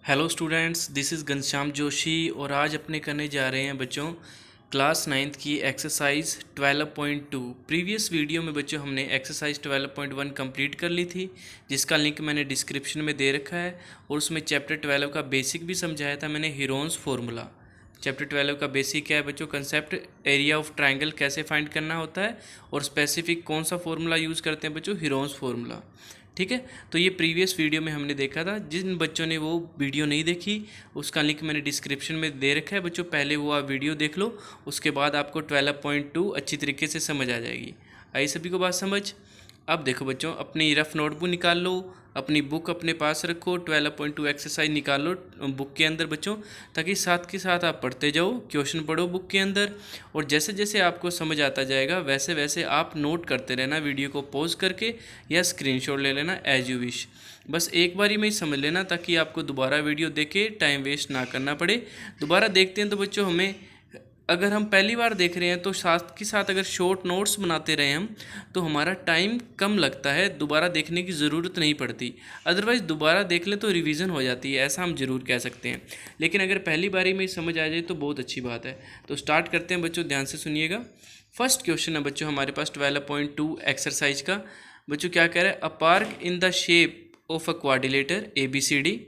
Hello students, this is Ghanshyam Joshi और आज अपने करने जा रहे हैं बच्चों क्लास 9th की एक्सरसाइज 12.2। प्रीवियस वीडियो में बच्चों हमने एक्सरसाइज 12.1 कंप्लीट कर ली थी, जिसका लिंक मैंने डिस्क्रिप्शन में दे रखा है। और उसमें चैप्टर 12 का बेसिक भी समझाया था मैंने, हीरोन्स फार्मूला। चैप्टर 12 का बेसिक क्या है बच्चों? कंसेप्ट एरिया ऑफ ट्राइंगल कैसे फाइंड करना होता है और स्पेसिफिक कौन सा फार्मूला यूज़ करते हैं बच्चों? Heron's formula. ठीक है, तो ये प्रीवियस वीडियो में हमने देखा था। जिन बच्चों ने वो वीडियो नहीं देखी, उसका लिंक मैंने डिस्क्रिप्शन में दे रखा है बच्चों। पहले वो आप वीडियो देख लो, उसके बाद आपको 12.2 अच्छी तरीके से समझ आ जाएगी। आई सभी को बात समझ? अब देखो बच्चों, अपनी रफ नोटबुक निकाल लो, अपनी बुक अपने पास रखो, 12.2 एक्सरसाइज निकाल लो बुक के अंदर बच्चों, ताकि साथ के साथ आप पढ़ते जाओ, क्वेश्चन पढ़ो बुक के अंदर। और जैसे जैसे आपको समझ आता जाएगा वैसे वैसे आप नोट करते रहना, वीडियो को पॉज करके या स्क्रीनशॉट ले लेना एज यू विश। बस एक बारी में ही समझ लेना, ताकि आपको दोबारा वीडियो देख के टाइम वेस्ट ना करना पड़े। दोबारा देखते हैं तो बच्चों हमें, अगर हम पहली बार देख रहे हैं तो साथ के साथ अगर शॉर्ट नोट्स बनाते रहे हम, तो हमारा टाइम कम लगता है, दोबारा देखने की ज़रूरत नहीं पड़ती। अदरवाइज़ दोबारा देख लें तो रिवीजन हो जाती है, ऐसा हम ज़रूर कह सकते हैं। लेकिन अगर पहली बारी में ही समझ आ जाए तो बहुत अच्छी बात है। तो स्टार्ट करते हैं बच्चों, ध्यान से सुनिएगा। फर्स्ट क्वेश्चन है बच्चों हमारे पास 12.2 एक्सरसाइज का। बच्चों क्या कह रहा है? A park in the shape of a quadrilateral ABCD।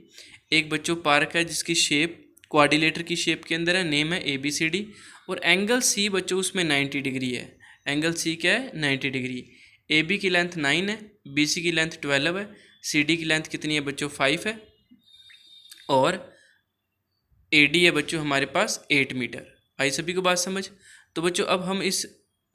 एक बच्चों पार्क है जिसकी शेप क्वाड्रिलेटर की शेप के अंदर है, नेम है ABCD। और एंगल C बच्चों उसमें 90 डिग्री है। एंगल C क्या है? 90 डिग्री। AB की लेंथ 9 है, BC की लेंथ 12 है, CD की लेंथ कितनी है बच्चों? 5 है, और AD है बच्चों हमारे पास 8 मीटर। आई सभी को बात समझ? तो बच्चों अब हम इस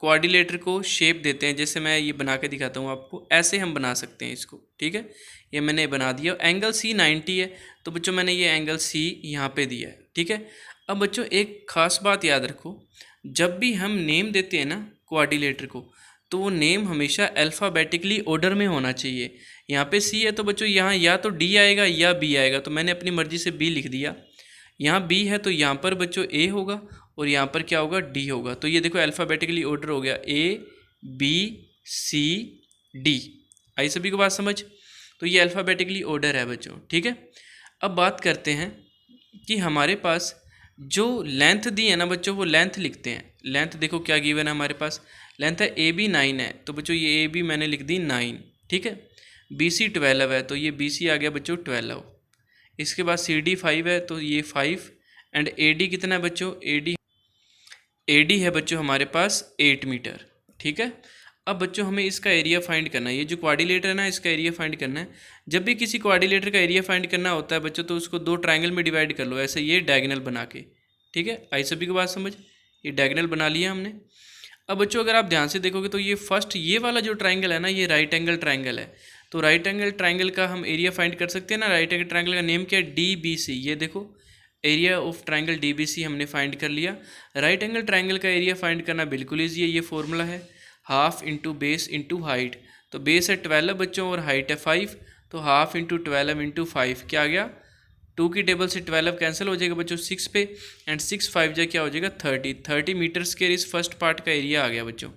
क्वाड्रिलेटर को शेप देते हैं, जैसे मैं ये बना के दिखाता हूँ आपको, ऐसे हम बना सकते हैं इसको। ठीक है, ये मैंने बना दिया। एंगल C 90 है, तो बच्चों मैंने ये एंगल C यहाँ पे दिया है। ठीक है, अब बच्चों एक खास बात याद रखो, जब भी हम नेम देते हैं ना क्वाड्रिलेटर को, तो वो नेम हमेशा अल्फ़ाबेटिकली ऑर्डर में होना चाहिए। यहाँ पे C है तो बच्चों यहाँ या तो D आएगा या B आएगा, तो मैंने अपनी मर्ज़ी से B लिख दिया। यहाँ B है तो यहाँ पर बच्चों A होगा, और यहाँ पर क्या होगा? D होगा। तो ये देखो अल्फ़ाबेटिकली ऑर्डर हो गया, ABCD। आई सभी को बात समझ? तो ये अल्फ़ाबेटिकली ऑर्डर है बच्चों। ठीक है, अब बात करते हैं कि हमारे पास जो लेंथ दी है ना बच्चों, वो लेंथ लिखते हैं। लेंथ देखो क्या गिवन है हमारे पास, लेंथ है AB 9 है, तो बच्चों ये AB मैंने लिख दी 9। ठीक है, BC 12 है, तो ये BC आ गया बच्चों 12। इसके बाद CD 5 है, तो ये 5। एंड AD कितना है बच्चों? AD है बच्चों हमारे पास 8 मीटर। ठीक है, अब बच्चों हमें इसका एरिया फाइंड करना है। ये जो क्वाड्रिलेटर है ना, इसका एरिया फाइंड करना है। जब भी किसी क्वाड्रिलेटर का एरिया फाइंड करना होता है बच्चों, तो उसको दो ट्रायंगल में डिवाइड कर लो, ऐसे ये डायगोनल बना के। ठीक है, आई सभी को बात समझ? ये डायगोनल बना लिया हमने। अब बच्चों अगर आप ध्यान से देखोगे तो ये फर्स्ट ये वाला जो ट्राइंगल है ना, ये राइट एंगल ट्राइंगल है। तो राइट एंगल ट्राइंगल का हम एरिया फाइंड कर सकते हैं ना। राइट एंगल ट्राइंगल का नेम क्या है? DBC। ये देखो एरिया ऑफ ट्राइंगल DBC हमने फाइंड कर लिया। राइट एंगल ट्राइंगल का एरिया फाइंड करना बिल्कुल ईजी है, ये फॉर्मूला है, half into base into height. तो बेस है 12 बच्चों और हाइट है 5, तो हाफ इंटू 12 इंटू 5 क्या आ गया? 2 की टेबल से 12 कैंसिल हो जाएगा बच्चों 6 पे, एंड 6 5 जा क्या हो जाएगा? 30 मीटर स्क्वायर। इस फर्स्ट पार्ट का एरिया आ गया बच्चों,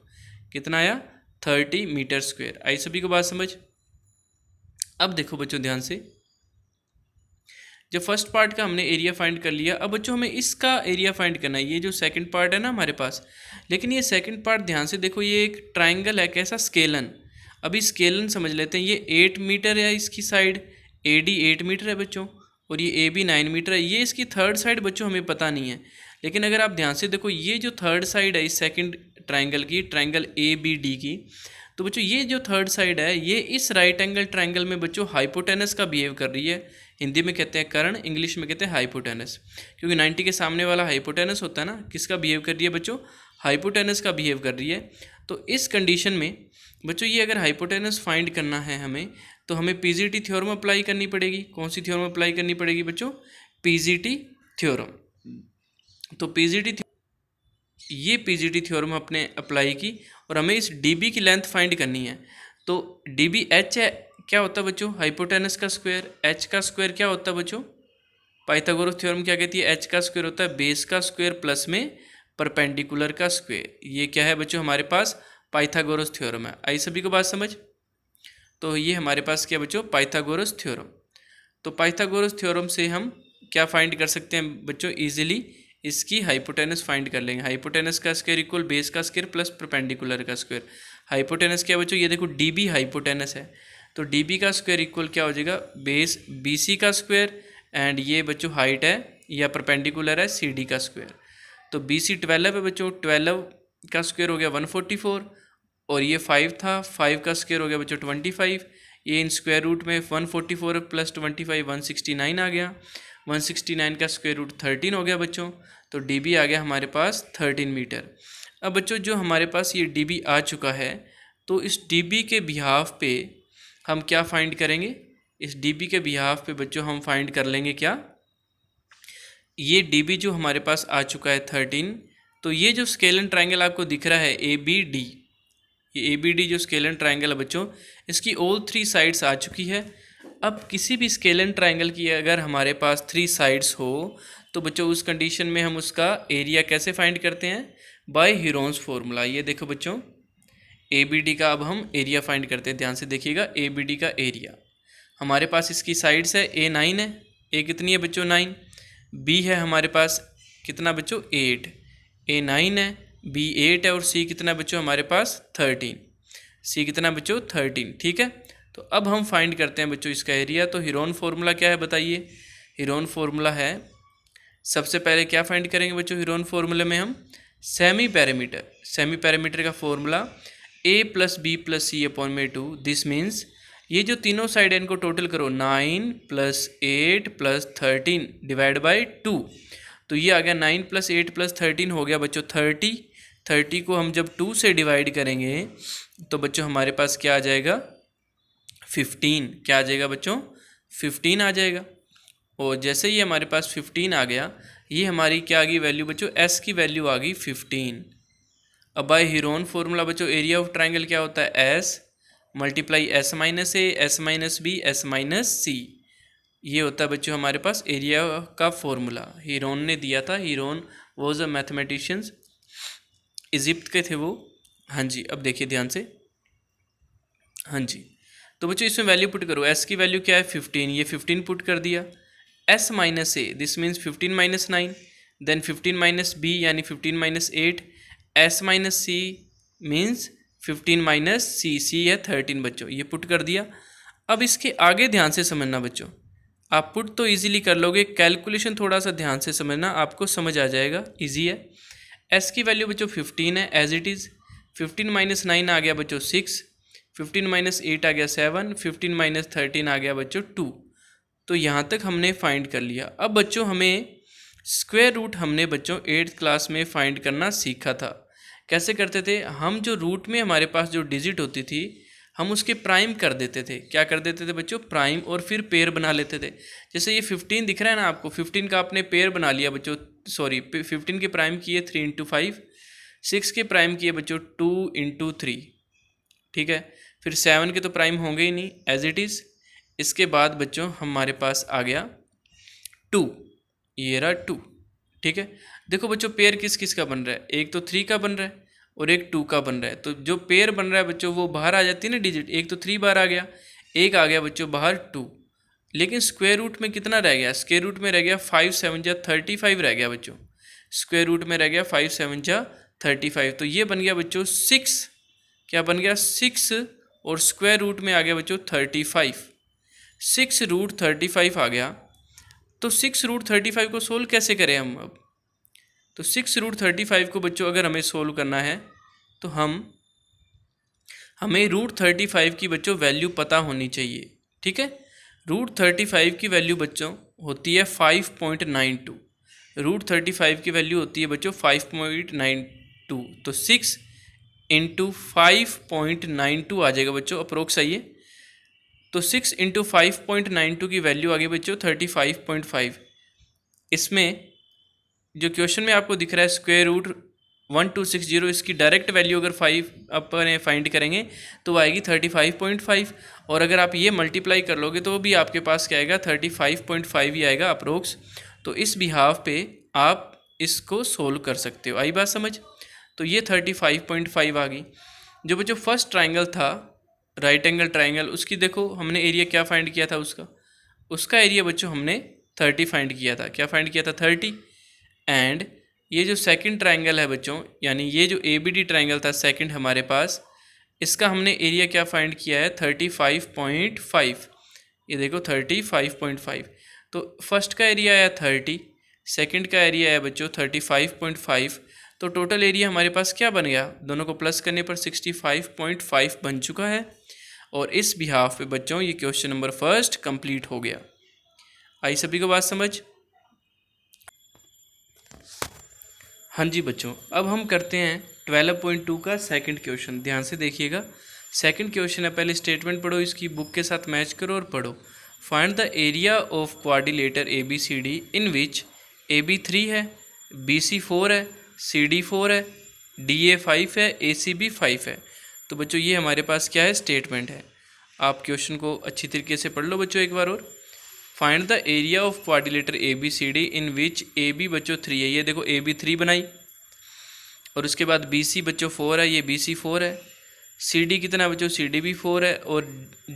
कितना आया? 30 मीटर स्क्वायर। आई सभी को बात समझ? अब देखो बच्चों ध्यान से, जब फर्स्ट पार्ट का हमने एरिया फाइंड कर लिया, अब बच्चों हमें इसका एरिया फाइंड करना है। ये जो सेकंड पार्ट है ना हमारे पास, लेकिन ये सेकंड पार्ट ध्यान से देखो, ये एक ट्राइंगल है, कैसा? स्केलन। अभी स्केलन समझ लेते हैं। ये 8 मीटर है इसकी साइड, AD 8 मीटर है बच्चों, और ये AB 9 मीटर है। ये इसकी थर्ड साइड बच्चों हमें पता नहीं है, लेकिन अगर आप ध्यान से देखो, ये जो थर्ड साइड है इस सेकंड ट्राइंगल की, ट्राइंगल ABD की, तो बच्चों ये जो थर्ड साइड है, ये इस राइट एंगल ट्राइंगल में बच्चों हाइपोटेनस का बिहेव कर रही है। हिंदी में कहते हैं कर्ण, इंग्लिश में कहते हैं हाइपोटेनस, क्योंकि 90 के सामने वाला हाइपोटेनस होता है ना। किसका बिहेव कर रही है बच्चों? हाइपोटेनस का बिहेव कर रही है। तो इस कंडीशन में बच्चों ये अगर हाइपोटेनस फाइंड करना है हमें, तो हमें PGT थ्योरम अप्लाई करनी पड़ेगी। कौन सी थ्योरम अप्लाई करनी पड़ेगी बच्चों? PGT theorem. तो ये PGT थ्योरम अपने अप्लाई की, और हमें इस DB की लेंथ फाइंड करनी है। तो DB H है, क्या होता है बच्चों? हाइपोटेनस का स्क्वायर। H का स्क्वायर क्या होता है बच्चों? पाइथागोरस थ्योरम क्या कहती है? H का स्क्वायर होता है बेस का स्क्वायर प्लस में परपेंडिकुलर का स्क्वायर। ये क्या है बच्चों? हमारे पास पाइथागोरस थ्योरम है। आई सभी को बात समझ? तो ये हमारे पास क्या बच्चों? Pythagoras theorem. तो पाइथागोरस थ्योरम से हम क्या फाइंड कर सकते हैं बच्चों, इजीली इसकी हाइपोटेनस फाइंड कर लेंगे। हाइपोटेनस का स्क्वायर इक्वल बेस का स्क्वायर प्लस परपेंडिकुलर का स्क्वायर। हाइपोटेनस क्या बच्चों, ये देखो डीबी हाइपोटेनस है, तो डीबी का स्क्वायर इक्वल क्या हो जाएगा, बेस बीसी का स्क्वायर, एंड ये बच्चों हाइट है या परपेंडिकुलर है सीडी का स्क्वायर। तो बीसी 12 है बच्चों, 12 का स्क्वायर हो गया 144, और ये 5 था, 5 का स्क्वायर हो गया बच्चों 25। ये इन स्क्वायर रूट में 144 प्लस 25 169 आ गया, 169 का स्क्वायर रूट 13 हो गया बच्चों। तो डीबी आ गया हमारे पास 13 मीटर। अब बच्चों जो हमारे पास ये डीबी आ चुका है, तो इस डीबी के बिहाफ पे हम क्या फाइंड करेंगे, इस डीबी के बिहाफ पे बच्चों हम फाइंड कर लेंगे क्या, ये डीबी जो हमारे पास आ चुका है 13, तो ये जो स्केलन ट्राइंगल आपको दिख रहा है ABD, ये ABD जो स्केलन ट्राइंगल है बच्चों, इसकी ऑल 3 साइड्स आ चुकी है। अब किसी भी स्केलन ट्राइंगल की अगर हमारे पास 3 साइड्स हो, तो बच्चों उस कंडीशन में हम उसका एरिया कैसे फाइंड करते हैं, बाय हीरोन्स फार्मूला। ये देखो बच्चों ABD का अब हम एरिया फाइंड करते हैं, ध्यान से देखिएगा। ABD का एरिया हमारे पास इसकी साइड्स है, A 9 है, A कितनी है बच्चों 9, B है हमारे पास कितना बच्चों 8, A 9 है, B 8 है, और C कितना बच्चों हमारे पास 13, C कितना बच्चों 13, ठीक है। तो अब हम फाइंड करते हैं बच्चों इसका एरिया। तो हीरोन फार्मूला क्या है बताइए, हीरोन फार्मूला है, सबसे पहले क्या फाइंड करेंगे बच्चों, हीरोन फार्मूले में हम सेमी पैरामीटर का formula A + B + C/2। This means ये जो तीनों साइड है इनको टोटल करो, 9 + 8 + 13 डिवाइड बाई 2। तो ये आ गया 9 + 8 + 13 हो गया बच्चों 30 को हम जब 2 से डिवाइड करेंगे तो बच्चों हमारे पास क्या आ जाएगा 15, क्या आ जाएगा बच्चों 15 आ जाएगा। और जैसे ही हमारे पास 15 आ गया, ये हमारी क्या आ गई वैल्यू बच्चों, S की वैल्यू आ गई 15। अब बाय हीरोन फार्मूला बच्चों एरिया ऑफ ट्राइंगल क्या होता है, S × S - A S - B S - C, ये होता है बच्चों हमारे पास एरिया का फॉर्मूला। हीरोन ने दिया था, Heron was a mathematicians, Egypt के थे वो। हाँ जी, अब देखिए ध्यान से, हाँ जी। तो बच्चों इसमें वैल्यू पुट करो, S की वैल्यू क्या है 15, ये 15 पुट कर दिया, S - A this means 15 - 9, then 15 - B यानी 15 - 8, S - C मीन्स 15 - C है 13 बच्चों, ये पुट कर दिया। अब इसके आगे ध्यान से समझना बच्चों, आप पुट तो इजीली कर लोगे, कैलकुलेशन थोड़ा सा ध्यान से समझना, आपको समझ आ जाएगा, इजी है। S की वैल्यू बच्चों 15 है एज इट इज़, 15 - 9 आ गया बच्चों 6, 15 - 8 आ गया 7, 15 - 13 आ गया बच्चों 2। तो यहाँ तक हमने फाइंड कर लिया। अब बच्चों हमें स्क्वायर रूट हमने बच्चों 8th क्लास में फाइंड करना सीखा था। कैसे करते थे हम, जो रूट में हमारे पास जो डिजिट होती थी हम उसके प्राइम कर देते थे, क्या कर देते थे बच्चों प्राइम, और फिर पेयर बना लेते थे। जैसे ये 15 दिख रहा है ना आपको, 15 का आपने पेयर बना लिया बच्चों, सॉरी 15 के प्राइम किए 3 × 5, 6 के प्राइम किए बच्चों 2 × 3, ठीक है। फिर 7 के तो प्राइम होंगे ही नहीं एज इट इज़। इसके बाद बच्चों हमारे पास आ गया 2, ये रहा 2, ठीक है। देखो बच्चों पेयर किस किस का बन रहा है, एक तो 3 का बन रहा है और एक 2 का बन रहा है। तो जो पेयर बन रहा है बच्चों वो बाहर आ जाती है ना डिजिट, एक तो 3 बार आ गया, एक आ गया बच्चों बाहर 2, लेकिन स्क्वायर रूट में कितना रह गया, स्क्वायर रूट में रह गया 5 × 7 = 35 रह गया बच्चों, स्क्वायर रूट में रह गया 5 × 7 = 35। तो ये बन गया बच्चों 6, क्या बन गया 6, और स्क्वायर रूट में आ गया बच्चों 35, 6√35 आ गया। तो 6√35 को सोल्व कैसे करें हम अब, तो 6√35 को बच्चों अगर हमें सोल्व करना है तो हमें √35 की बच्चों वैल्यू पता होनी चाहिए, ठीक है। √35 की वैल्यू बच्चों होती है 5.92, √35 की वैल्यू होती है बच्चों 5.92, तो 6 × 5.92 आ जाएगा बच्चों अप्रोक्स, आइए। तो 6 × 5.92 की वैल्यू आ गई बच्चों 35.5। इसमें जो क्वेश्चन में आपको दिख रहा है √1260, इसकी डायरेक्ट वैल्यू अगर 5 अपन फाइंड करेंगे तो आएगी 35.5, और अगर आप ये मल्टीप्लाई कर लोगे तो भी आपके पास क्या आएगा 35.5 ही आएगा अप्रोक्स। तो इस बिहाफ पे आप इसको सोल्व कर सकते हो, आई बात समझ। तो ये 35.5 आ गई। जो बच्चों फर्स्ट ट्राइंगल था राइट एंगल ट्राइंगल, उसकी देखो हमने एरिया क्या फाइंड किया था उसका, उसका एरिया बच्चों हमने 30 फाइंड किया था। क्या फाइंड किया था? 30। एंड ये जो सेकंड ट्राइंगल है बच्चों, यानी ये जो ABD ट्राइंगल था सेकंड हमारे पास, इसका हमने एरिया क्या फाइंड किया है? 35.5। ये देखो 35.5। तो फर्स्ट का एरिया आया 30, सेकंड का एरिया आया बच्चों 35.5। तो टोटल एरिया हमारे पास क्या बन गया? दोनों को प्लस करने पर 65.5 बन चुका है। और इस बिहाफ पे बच्चों ये क्वेश्चन नंबर फर्स्ट कंप्लीट हो गया। आई सभी को बात समझ? हाँ जी बच्चों, अब हम करते हैं 12.2 का सेकंड क्वेश्चन। ध्यान से देखिएगा। सेकंड क्वेश्चन है, पहले स्टेटमेंट पढ़ो, इसकी बुक के साथ मैच करो और पढ़ो। Find the area of quadrilateral ABCD in which AB 3 है, BC 4 है, CD 4 है, DA 5 है, ACB 5 है। तो बच्चों ये हमारे पास क्या है? स्टेटमेंट है। आप क्वेश्चन को अच्छी तरीके से पढ़ लो बच्चों एक बार और। Find the area of quadrilateral ABCD in which AB बच्चों 3 है। ये देखो AB 3 बनाई, और उसके बाद BC बच्चों 4 है, ये BC 4 है। CD कितना बच्चों? CD भी 4 है। और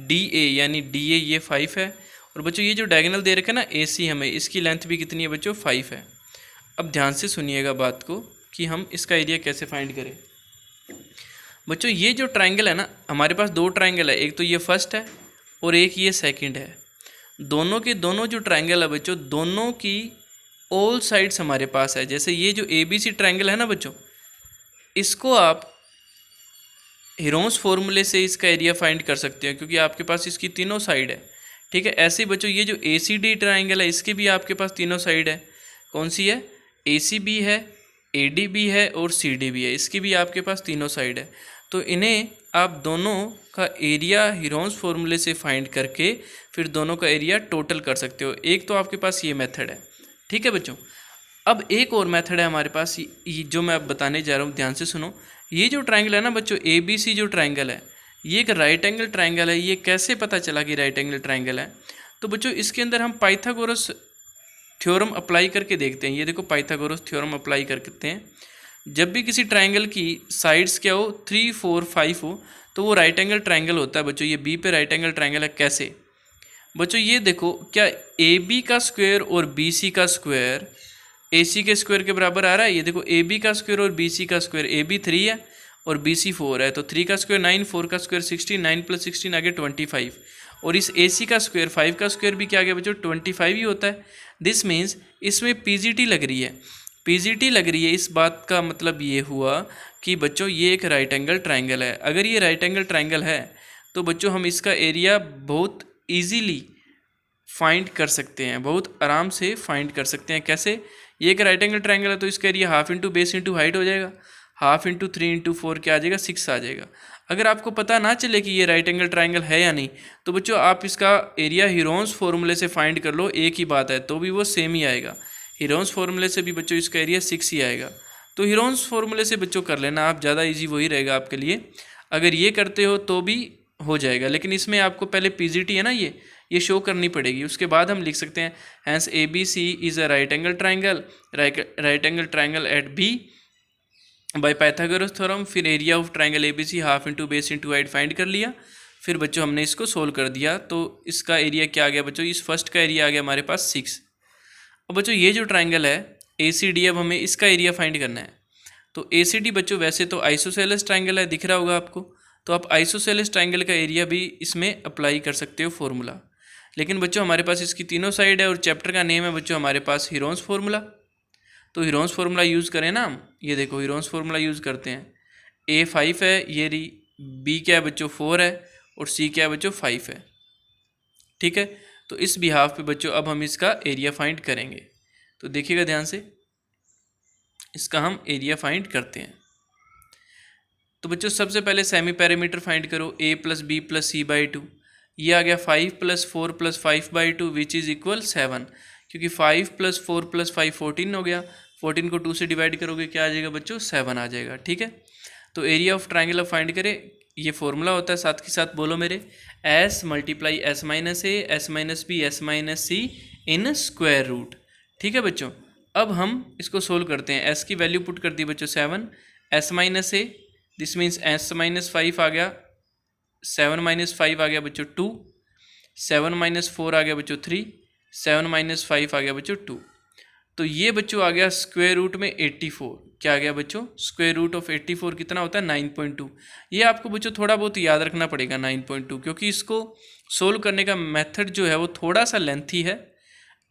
DA यानी DA ये 5 है। और बच्चों ये जो डायगोनल दे रखा है ना AC हमें, इसकी लेंथ भी कितनी है बच्चों? 5 है। अब ध्यान से सुनिएगा बात को कि हम इसका एरिया कैसे फाइंड करें। बच्चों ये जो ट्राइंगल है ना, हमारे पास दो ट्राइंगल है, एक तो ये फर्स्ट है और एक ये सेकंड है। दोनों के दोनों जो ट्राइंगल है बच्चों, दोनों की ऑल साइड्स हमारे पास है। जैसे ये जो ABC ट्राइंगल है ना बच्चों, इसको आप हीरोन्स फॉर्मूले से इसका एरिया फाइंड कर सकते हैं, क्योंकि आपके पास इसकी तीनों साइड है। ठीक है। ऐसे ही बच्चों ये जो ACD ट्राइंगल है, इसके भी आपके पास तीनों साइड है। कौन सी है? ACB है, ADB है और CD भी है। इसकी भी आपके पास तीनों साइड है। तो इन्हें आप दोनों का एरिया हीरोन्स फॉर्मूले से फाइंड करके फिर दोनों का एरिया टोटल कर सकते हो। एक तो आपके पास ये मेथड है। ठीक है बच्चों। अब एक और मेथड है हमारे पास, ये जो मैं अब बताने जा रहा हूँ, ध्यान से सुनो। ये जो ट्राइंगल है ना बच्चों, ABC जो ट्राइंगल है, ये एक राइट एंगल ट्राइंगल है। ये कैसे पता चला कि राइट एंगल ट्राइंगल है? तो बच्चों इसके अंदर हम पाइथागोरस थ्योरम अप्लाई करके देखते हैं। ये देखो पाइथागोरस थ्योरम अप्लाई करते हैं। जब भी किसी ट्राइंगल की साइड्स क्या हो, 3, 4, 5 हो, तो वो राइट एंगल ट्राइंगल होता है बच्चों। ये B पे राइट एंगल ट्राइंगल है। कैसे बच्चों? ये देखो, क्या AB का स्क्वायर और BC का स्क्वायर AC के स्क्वायर के बराबर आ रहा है? ये देखो AB का स्क्वायर और BC का स्क्वायर, AB 3 है और BC 4 है, तो 3 का स्क्वायर 9, 4 का स्क्वायर 16, 9 + 16 आगे 25। और इस AC का स्क्वायर 5 का स्क्वायर भी क्या आ गया बच्चों? 25 ही होता है। दिस मीन्स इसमें PGT लग रही है। PGT लग रही है, इस बात का मतलब ये हुआ कि बच्चों ये एक राइट एंगल ट्राइंगल है। अगर ये राइट एंगल ट्राइंगल है तो बच्चों हम इसका एरिया बहुत ईजीली फाइंड कर सकते हैं, बहुत आराम से फाइंड कर सकते हैं। कैसे? ये एक राइट एंगल ट्राइंगल है, तो इसका area half into base into height हो जाएगा। हाफ इंटू 3 इंटू 4 क्या आ जाएगा? 6 आ जाएगा। अगर आपको पता ना चले कि ये राइट एंगल ट्राइंगल है या नहीं, तो बच्चों आप इसका एरिया हीरोन्स फॉर्मूले से फाइंड कर लो, एक ही बात है, तो भी वो सेम ही आएगा। हीरोन्स फॉर्मूले से भी बच्चों इसका एरिया 6 ही आएगा। तो हीरोन्स फॉर्मूले से बच्चों कर लेना आप, ज़्यादा ईजी वही रहेगा आपके लिए। अगर ये करते हो तो भी हो जाएगा, लेकिन इसमें आपको पहले PGT है ना, ये शो करनी पड़ेगी। उसके बाद हम लिख सकते हैं hence ABC is a right angle triangle, right angle triangle at B by Pythagoras theorem. फिर area of triangle ABC half into base into height find कर लिया। फिर बच्चों हमने इसको सोल्व कर दिया, तो इसका एरिया क्या आ गया बच्चों? इस फर्स्ट का एरिया आ गया हमारे पास 6। अब बच्चों ये जो ट्राइंगल है ACD, अब हमें इसका एरिया फाइंड करना है। तो ACD बच्चों वैसे तो आइसोसेलेस ट्राइंगल है, दिख रहा होगा आपको, तो आप आइसोसेलेस ट्राइंगल का एरिया भी इसमें अप्लाई कर सकते हो फॉर्मूला। लेकिन बच्चों हमारे पास इसकी तीनों साइड है और चैप्टर का नेम है बच्चों हमारे पास हीरोन्स फार्मूला। तो हीरोन्स फार्मूला यूज़ करें ना हम। ये देखो हीरोन्स फार्मूला यूज़ करते हैं। A 5 है, ये रही, B क्या है बच्चों? 4 है, और C क्या है बच्चों? 5 है। ठीक है। तो इस बिहाफ पे बच्चों अब हम इसका एरिया फाइंड करेंगे। तो देखिएगा ध्यान से, इसका हम एरिया फाइंड करते हैं। तो बच्चों सबसे पहले सेमी पैरामीटर फाइंड करो, A + B + C/2। ये आ गया 5 + 4 + 5/2 विच इज़ इक्वल 7, क्योंकि 5 + 4 + 5 14 हो गया। 14 को 2 से डिवाइड करोगे क्या आ जाएगा बच्चों? 7 आ जाएगा। ठीक है। तो एरिया ऑफ ट्राइंगल अब फाइंड करें। ये फॉर्मूला होता है, साथ के साथ बोलो मेरे, S × S - A S - B S - C in square root. ठीक है बच्चों। अब हम इसको सोल्व करते हैं। S की वैल्यू पुट कर दी बच्चों 7, S - A, this means S - 5 आ गया, 7 - 5 आ गया बच्चों 2, 7 माइनस 4 आ गया बच्चों 3, 7 माइनस 5 आ गया बच्चों 2। तो ये बच्चों आ गया स्क्वायर रूट में 84। क्या आ गया बच्चों? स्क्वायर रूट ऑफ 84 कितना होता है? 9.2। ये आपको बच्चों थोड़ा बहुत याद रखना पड़ेगा 9.2, क्योंकि इसको सोल्व करने का मेथड जो है वो थोड़ा सा लेंथी है,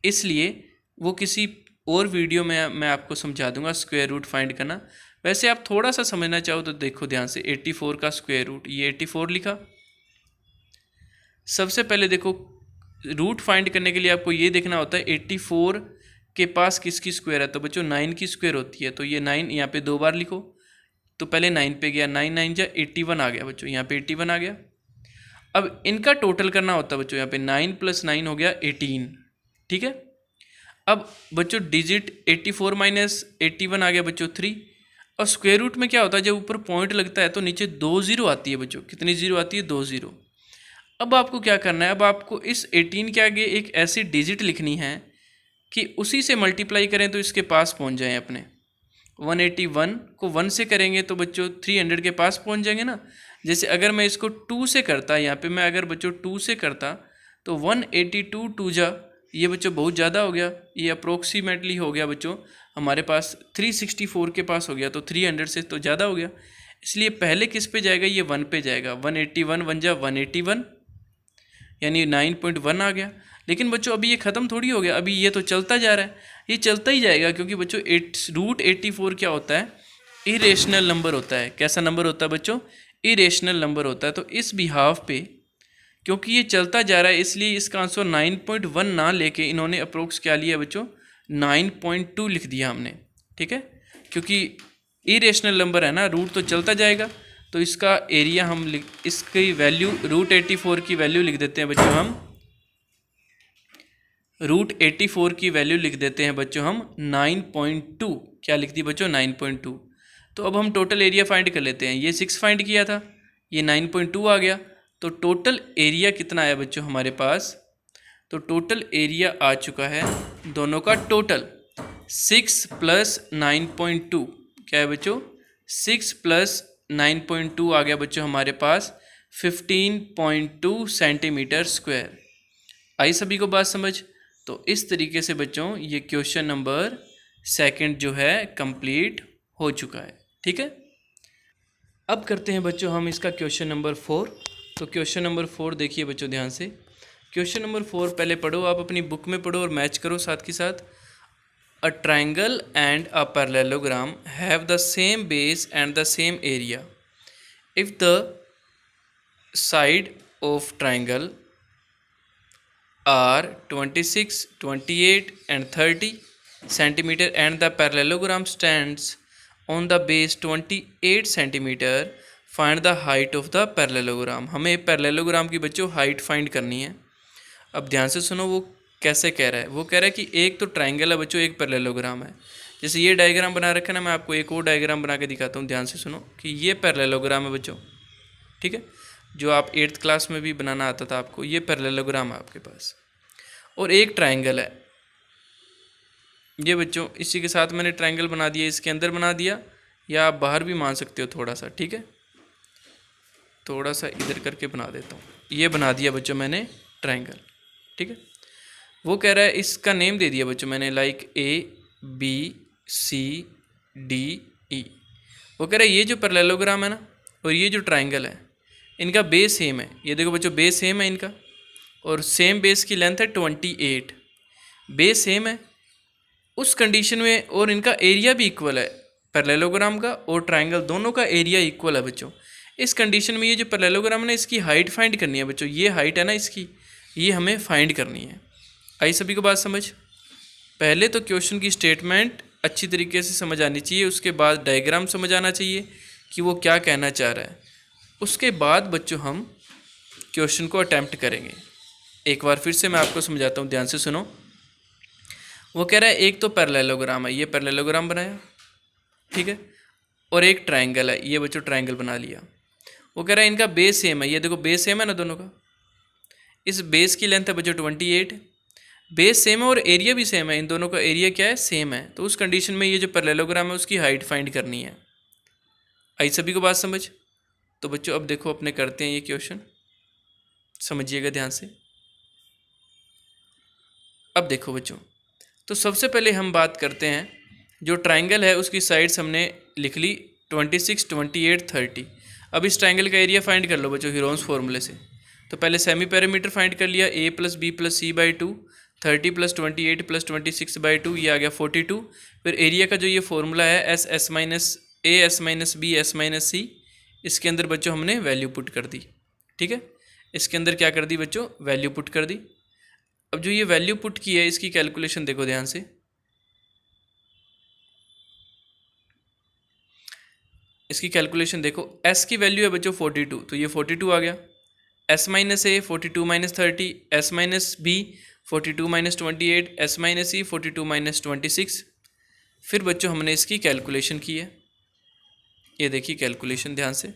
इसलिए वो किसी और वीडियो में मैं आपको समझा दूंगा स्क्वायर रूट फाइंड करना। वैसे आप थोड़ा सा समझना चाहो तो देखो ध्यान से, 84 का स्क्वायर रूट, ये 84 लिखा। सबसे पहले देखो रूट फाइंड करने के लिए आपको ये देखना होता है 84 के पास किसकी स्क्वायर है, तो बच्चों 9 की स्क्वायर होती है। तो ये 9 यहाँ पे 2 बार लिखो, तो पहले 9 पे गया, 9 9 जा 81 आ गया बच्चों, यहाँ पे 81 आ गया। अब इनका टोटल करना होता है बच्चों, यहाँ पे 9 + 9 हो गया 18, ठीक है। अब बच्चों डिजिट 84 माइनस 81 आ गया बच्चों 3। और स्क्वायर रूट में क्या होता है, जब ऊपर पॉइंट लगता है तो नीचे 2 जीरो आती है बच्चों। कितनी जीरो आती है? 2 जीरो। अब आपको क्या करना है, अब आपको इस 18 के आगे एक ऐसी डिजिट लिखनी है कि उसी से मल्टीप्लाई करें तो इसके पास पहुंच जाएं अपने। 181 को 1 से करेंगे तो बच्चों 300 के पास पहुंच जाएंगे ना। जैसे अगर मैं इसको 2 से करता, यहाँ पे मैं अगर बच्चों 2 से करता तो 182 2 जा, ये बच्चों बहुत ज़्यादा हो गया, ये अप्रोक्सीमेटली हो गया बच्चों हमारे पास 364 के पास हो गया, तो 300 से तो ज़्यादा हो गया। इसलिए पहले किस पे जाएगा? ये 1 पे जाएगा। 181 1 जा 181, यानी 9.1 आ गया। लेकिन बच्चों अभी ये ख़त्म थोड़ी हो गया, अभी ये तो चलता जा रहा है, ये चलता ही जाएगा, क्योंकि बच्चों रूट 84 क्या होता है? इरेशनल नंबर होता है। कैसा नंबर होता है बच्चों? इरेशनल नंबर होता है। तो इस बिहाफ पे क्योंकि ये चलता जा रहा है, इसलिए इसका आंसर 9.1 ना लेके इन्होंने अप्रोक्स क्या लिया बच्चों? 9.2 लिख दिया हमने, ठीक है। क्योंकि इरेशनल नंबर है ना, रूट तो चलता जाएगा, तो इसका एरिया हम इसकी वैल्यू रूट 84 की वैल्यू लिख देते हैं बच्चों हम, रूट 84 की वैल्यू लिख देते हैं बच्चों हम 9.2। क्या लिख दी बच्चों? 9.2। तो अब हम टोटल एरिया फाइंड कर लेते हैं। ये 6 फाइंड किया था, ये 9.2 आ गया, तो टोटल एरिया कितना आया बच्चों हमारे पास? तो टोटल एरिया आ चुका है दोनों का टोटल 6 + 9.2। क्या है बच्चों? 6 + 9.2 आ गया बच्चों हमारे पास 15.2 सेंटीमीटर स्क्वायर। आई सभी को बात समझ? तो इस तरीके से बच्चों ये क्वेश्चन नंबर 2 जो है कंप्लीट हो चुका है, ठीक है। अब करते हैं बच्चों हम इसका क्वेश्चन नंबर 4। तो क्वेश्चन नंबर 4 देखिए बच्चों ध्यान से। क्वेश्चन नंबर 4 पहले पढ़ो, आप अपनी बुक में पढ़ो और मैच करो साथ के साथ। A triangle and a parallelogram have the same base and the same area if the side of triangle are 26, 28 and 30 centimeter and the parallelogram stands on the base 28 centimeter. Find the height of the parallelogram. हमें parallelogram की बच्चों height find करनी है। अब ध्यान से सुनो वो कैसे कह रहा है। वो कह रहा है कि एक तो ट्राइंगल है बच्चों, एक पैरेललोग्राम है। जैसे ये डायग्राम बना रखा है ना, मैं आपको एक और डायग्राम बना के दिखाता हूँ। ध्यान से सुनो कि ये पैरेललोग्राम है बच्चों, ठीक है, जो आप 8th क्लास में भी बनाना आता था आपको। ये पैरेललोग्राम है आपके पास, और एक ट्राइंगल है ये बच्चों। इसी के साथ मैंने ट्राइंगल बना दिया, इसके अंदर बना दिया, या आप बाहर भी मान सकते हो थोड़ा सा, ठीक है। थोड़ा सा इधर करके बना देता हूँ, ये बना दिया बच्चों मैंने ट्राइंगल, ठीक है। वो कह रहा है, इसका नेम दे दिया बच्चों मैंने, लाइक ABCDE। वो कह रहा है ये जो पैरेललोग्राम है ना और ये जो ट्राइंगल है, इनका बेस सेम है। ये देखो बच्चों बेस सेम है इनका, और सेम बेस की लेंथ है 28। बेस सेम है उस कंडीशन में, और इनका एरिया भी इक्वल है। पैरेललोग्राम का और ट्राइंगल दोनों का एरिया इक्वल है बच्चों। इस कंडीशन में ये जो पैरेललोग्राम है ना, इसकी हाइट फाइंड करनी है बच्चों। ये हाइट है ना इसकी, ये हमें फाइंड करनी है। आई सभी को बात समझ? पहले तो क्वेश्चन की स्टेटमेंट अच्छी तरीके से समझ आनी चाहिए, उसके बाद डायग्राम समझ आना चाहिए कि वो क्या कहना चाह रहा है। उसके बाद बच्चों हम क्वेश्चन को अटैम्प्ट करेंगे। एक बार फिर से मैं आपको समझाता हूँ, ध्यान से सुनो। वो कह रहा है एक तो पैरेललोग्राम है, ये पैरेललोग्राम बनाया, ठीक है, और एक ट्राइंगल है, ये बच्चों ट्राइंगल बना लिया। वो कह रहा है इनका बेस सेम है, ये देखो बेस सेम है ना दोनों का। इस बेस की लेंथ है बच्चों 28, बेस सेम है और एरिया भी सेम है। इन दोनों का एरिया क्या है? सेम है। तो उस कंडीशन में ये जो पैरेललोग्राम है उसकी हाइट फाइंड करनी है। आई सभी को बात समझ? तो बच्चों अब देखो अपने करते हैं ये क्वेश्चन, समझिएगा ध्यान से। अब देखो बच्चों, तो सबसे पहले हम बात करते हैं, जो ट्राइंगल है उसकी साइड्स हमने लिख ली 26, 28, 30। अब इस ट्राइंगल का एरिया फाइंड कर लो बच्चों हीरोन्स फॉर्मूले से। तो पहले सेमी पैरामीटर फाइंड कर लिया, a + b + c / 2, 30 + 28 + 26/2, ये आ गया 42। फिर एरिया का जो ये फॉर्मूला है S - a S - b S - c, इसके अंदर बच्चों हमने वैल्यू पुट कर दी। ठीक है, इसके अंदर क्या कर दी बच्चों, वैल्यू पुट कर दी। अब जो ये वैल्यू पुट की है इसकी कैलकुलेशन देखो ध्यान से। इसकी कैलकुलेशन देखो, s की वैल्यू है बच्चों 42, तो ये 42 आ गया। S - a 42 - 30, S - b 42 - 28, S - c 42 - 26। फिर बच्चों हमने इसकी कैलकुलेशन की है, ये देखिए कैलकुलेशन ध्यान से।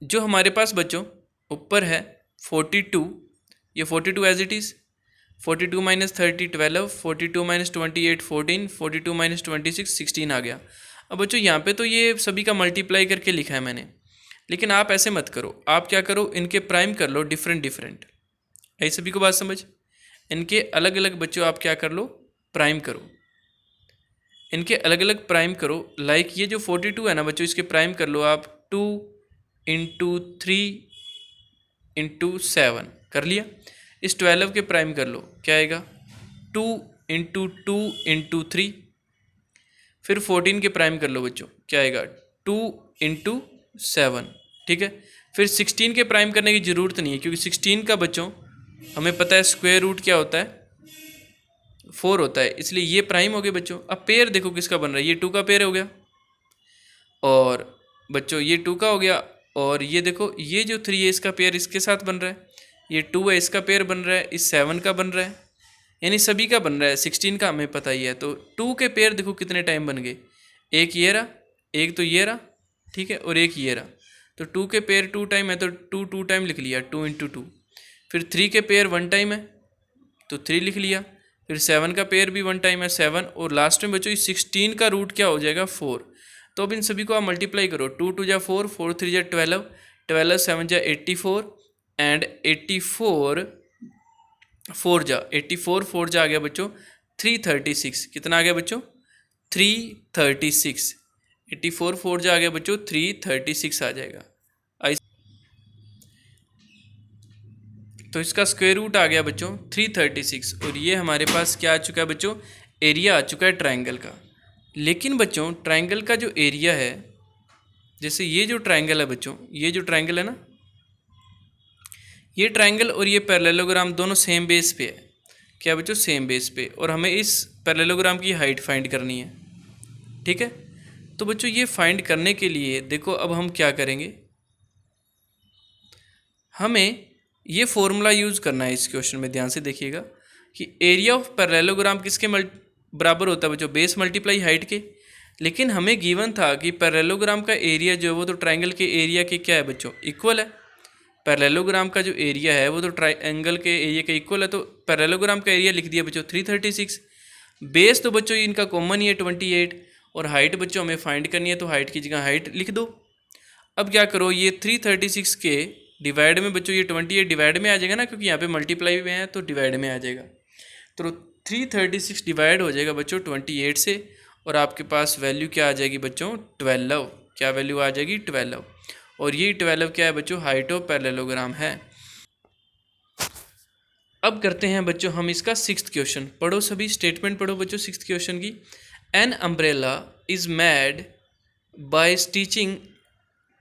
जो हमारे पास बच्चों ऊपर है 42, ये 42 एज इट इज़, 42 - 30 12, 42 - 28 14, 42 - 26 16 आ गया। अब बच्चों यहाँ पे तो ये सभी का मल्टीप्लाई करके लिखा है मैंने, लेकिन आप ऐसे मत करो, आप क्या करो, इनके प्राइम कर लो डिफरेंट डिफरेंट। ऐसे सभी को बात समझ, इनके अलग अलग बच्चों आप क्या कर लो, प्राइम करो, इनके अलग अलग प्राइम करो। लाइक ये जो 42 है ना बच्चों, इसके प्राइम कर लो आप 2 × 3 × 7 कर लिया। इस 12 के प्राइम कर लो, क्या आएगा 2 × 2 × 3। फिर 14 के प्राइम कर लो बच्चों, क्या आएगा 2 × 7। ठीक है, फिर 16 के प्राइम करने की ज़रूरत नहीं है, क्योंकि 16 का बच्चों हमें पता है स्क्वायर रूट क्या होता है, 4 होता है, इसलिए ये प्राइम हो गए बच्चों। अब पेयर देखो किसका बन रहा है, ये 2 का पेयर हो गया, और बच्चों ये 2 का हो गया, और ये देखो ये जो 3 है इसका पेयर इसके साथ बन रहा है, ये 2 है इसका पेयर बन रहा है, इस 7 का बन रहा है, यानी सभी का बन रहा है। 16 का हमें पता ही है, तो 2 के पेयर देखो कितने टाइम बन गए, एक ये रहा, एक तो ये रहा, ठीक है, और एक ये रहा। तो 2 के पेयर 2 टाइम है, तो 2 2 टाइम लिख लिया, 2 × 2। फिर 3 के पेयर 1 टाइम है, तो 3 लिख लिया। फिर 7 का पेयर भी 1 टाइम है, 7। और लास्ट में बच्चों 16 का रूट क्या हो जाएगा, 4। तो अब इन सभी को आप मल्टीप्लाई करो, 2 2 = 4, 4 3 = 12, 12 7 = 84, एंड 84 4 जा 84 4 जा आ गया बच्चों 336। कितना आ गया बच्चों 336। 84 4 जा आ गया बच्चों 336 आ जाएगा। तो इसका स्क्वायर रूट आ गया बच्चों 336, और ये हमारे पास क्या आ चुका है बच्चों, एरिया आ चुका है ट्राइंगल का। लेकिन बच्चों ट्राइंगल का जो एरिया है, जैसे ये जो ट्राइंगल है बच्चों, ये जो ट्राइंगल है ना, ये ट्राइंगल और ये पैरेललोग्राम दोनों सेम बेस पे है। क्या बच्चों, सेम बेस पे, और हमें इस पैरेललोग्राम की हाइट फाइंड करनी है। ठीक है, तो बच्चों ये फाइंड करने के लिए देखो अब हम क्या करेंगे, हमें ये फॉर्मूला यूज़ करना है इस क्वेश्चन में। ध्यान से देखिएगा कि एरिया ऑफ पैरेललोग्राम किसके बराबर होता है बच्चों, बेस मल्टीप्लाई हाइट के। लेकिन हमें गिवन था कि पैरेललोग्राम का एरिया जो है वो तो ट्राइंगल के एरिया के क्या है बच्चों, इक्वल है। पैरेललोग्राम का जो एरिया है वो तो ट्राइंगल के एरिया के इक्वल है, तो पैरेललोग्राम का एरिया लिख दिया बच्चों 336। बेस तो बच्चों इनका कॉमन ही है 28, और हाइट बच्चों हमें फाइंड करनी है, तो हाइट की जगह हाइट लिख दो। अब क्या करो, ये 336 के डिवाइड में बच्चों ये 28 डिवाइड में आ जाएगा ना, क्योंकि यहाँ पे मल्टीप्लाई में है तो डिवाइड में आ जाएगा। तो 336 डिवाइड हो जाएगा बच्चों 28 से, और आपके पास वैल्यू क्या आ जाएगी बच्चों 12। क्या वैल्यू आ जाएगी 12, और ये 12 क्या है बच्चों, हाइट ऑफ पैरेललोग्राम है। अब करते हैं बच्चों हम इसका 6th क्वेश्चन। पढ़ो सभी, स्टेटमेंट पढ़ो बच्चों 6th क्वेश्चन की। An umbrella is made by stitching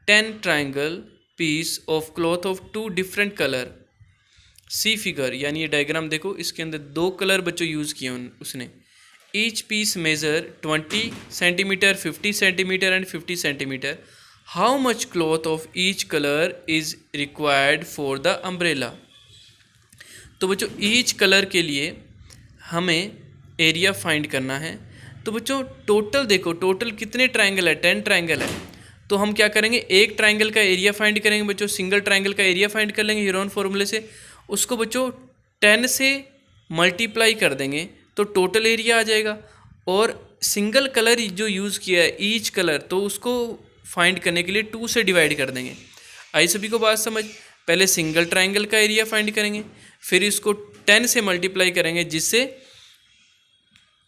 10 triangle piece of cloth of 2 different colour. See figure, यानी ये डायग्राम देखो, इसके अंदर 2 कलर बच्चों यूज़ किए उसने। Each piece measure 20 centimetre, 50 centimetre and 50 centimetre. How much cloth of each colour is required for the umbrella. तो बच्चों ईच कलर के लिए हमें एरिया फाइंड करना है। तो बच्चों टोटल देखो, टोटल कितने ट्राइंगल है, 10 ट्राइंगल है। तो हम क्या करेंगे, एक ट्राइंगल का एरिया फाइंड करेंगे बच्चों, सिंगल ट्राइंगल का एरिया फाइंड कर लेंगे हीरोन फॉर्मूले से, उसको बच्चों 10 से मल्टीप्लाई कर देंगे तो टोटल एरिया आ जाएगा। और सिंगल कलर जो यूज़ किया है ईच कलर, तो उसको फाइंड करने के लिए 2 से डिवाइड कर देंगे। आई सभी को बात समझ। पहले सिंगल ट्राइंगल का एरिया फाइंड करेंगे, फिर इसको 10 से मल्टीप्लाई करेंगे, जिससे